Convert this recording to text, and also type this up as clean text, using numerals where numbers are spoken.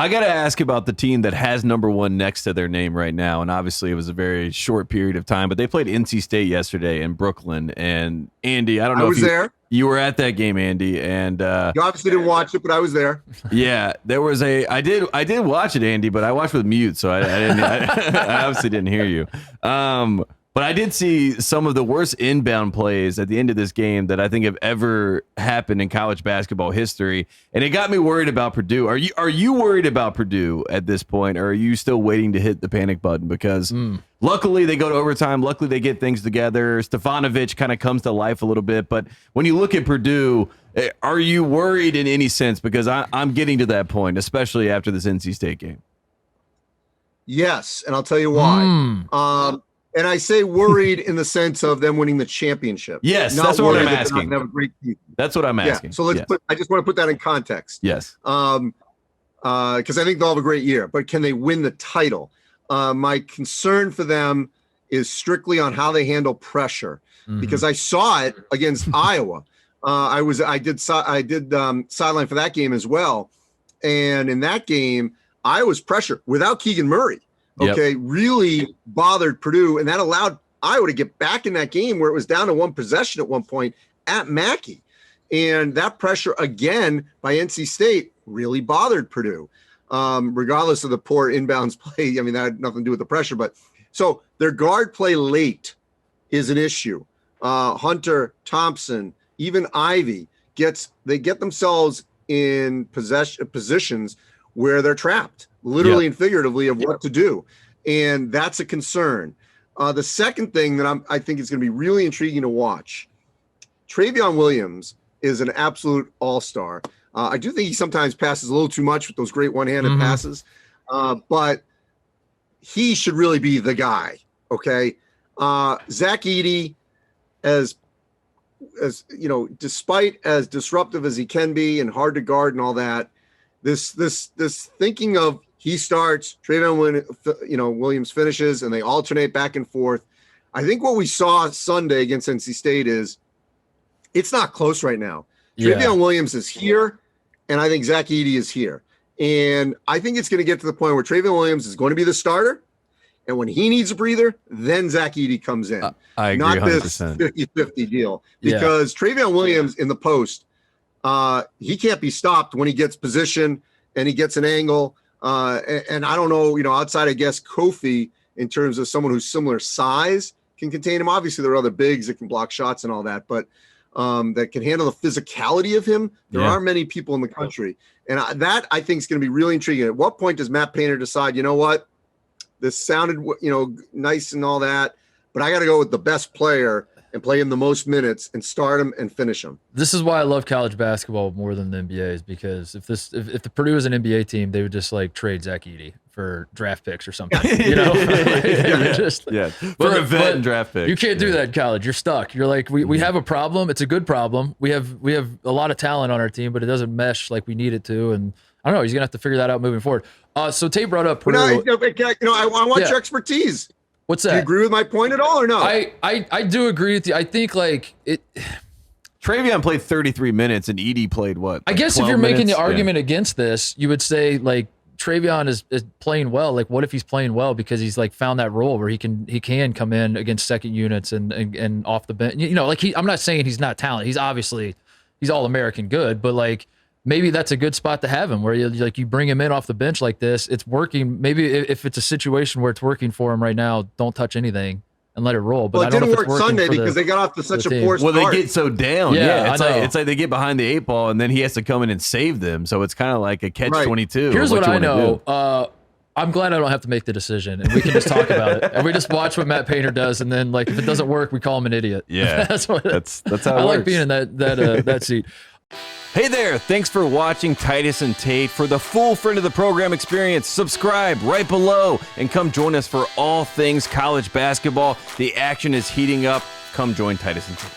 I got to ask about the team that has number 1 next to their name right now. And obviously it was a very short period of time, but they played NC State yesterday in Brooklyn. And Andy, I don't know if you were at that game, Andy. And you obviously didn't watch it, but I was there. Yeah, there was I did watch it, Andy, but I watched with mute, so I didn't. I obviously didn't hear you. But I did see some of the worst inbound plays at the end of this game that I think have ever happened in college basketball history, and it got me worried about Purdue. Are you worried about Purdue at this point, or are you still waiting to hit the panic button? Because luckily they go to overtime. Luckily they get things together. Stefanovic kind of comes to life a little bit. But when you look at Purdue, are you worried in any sense? Because I'm getting to that point, especially after this NC State game. Yes, and I'll tell you why. And I say worried in the sense of them winning the championship. Yes, that's what I'm asking. That's what I'm asking. Yeah, so I just want to put that in context. Yes. Because I think they'll have a great year, but can they win the title? My concern for them is strictly on how they handle pressure, because I saw it against Iowa. I did sideline for that game as well, and in that game, Iowa's pressure without Keegan Murray. Okay, really bothered Purdue, and that allowed Iowa to get back in that game where it was down to 1 possession at one point at Mackey. And that pressure, again, by NC State really bothered Purdue, regardless of the poor inbounds play. I mean, that had nothing to do with the pressure. But so their guard play late is an issue. Hunter, Thompson, even Ivy get themselves in positions where they're trapped, literally and figuratively, of what to do. And that's a concern. The second thing that I think is going to be really intriguing to watch, Travion Williams is an absolute all-star. I do think he sometimes passes a little too much with those great one-handed passes, but he should really be the guy, okay? Zach Edey, as you know, despite as disruptive as he can be and hard to guard and all that, this thinking of he starts, Travion Williams finishes, and they alternate back and forth. I think what we saw Sunday against NC State is it's not close right now. Travion Williams is here, and I think Zach Edey is here. And I think it's going to get to the point where Travion Williams is going to be the starter, and when he needs a breather, then Zach Edey comes in. I agree, not 100%. This 50-50 deal. Because Travion Williams in the post, he can't be stopped when he gets position and he gets an angle. And I don't know, outside, I guess, Kofi, in terms of someone who's similar size, can contain him. Obviously, there are other bigs that can block shots and all that, but that can handle the physicality of him. There aren't many people in the country. And that, I think, is going to be really intriguing. At what point does Matt Painter decide, you know what, this sounded, nice and all that, but I got to go with the best player and play him the most minutes and start him and finish him. This is why I love college basketball more than the NBA, is because if the Purdue was an NBA team, they would just trade Zach Edey for draft picks or something. For a vet and draft pick. You can't do that in college. You're stuck. You're like, we have a problem. It's a good problem. We have a lot of talent on our team, but it doesn't mesh like we need it to. And I don't know. He's gonna have to figure that out moving forward. So Tate brought up Purdue. I want your expertise. What's that? Do you agree with my point at all or no? I do agree with you. I think Travion played 33 minutes and Edey played what? I guess if you're making the argument against this, you would say Travion is playing well. What if he's playing well because he's found that role where he can come in against second units and off the bench. I'm not saying he's not talented. He's obviously all American good, but maybe that's a good spot to have him where you bring him in off the bench like this. It's working. Maybe if it's a situation where it's working for him right now, don't touch anything and let it roll. But it didn't work Sunday because they got off to such a poor start. Well, they get so down. Yeah, it's like they get behind the 8 ball and then he has to come in and save them. So it's kind of like a catch-22. Here's what I know. I'm glad I don't have to make the decision and we can just talk about it. And we just watch what Matt Painter does. And then if it doesn't work, we call him an idiot. Yeah, that's how it works. I like being in that seat. Hey there, thanks for watching Titus and Tate. For the full friend of the program experience, subscribe right below and come join us for all things college basketball. The action is heating up. Come join Titus and Tate.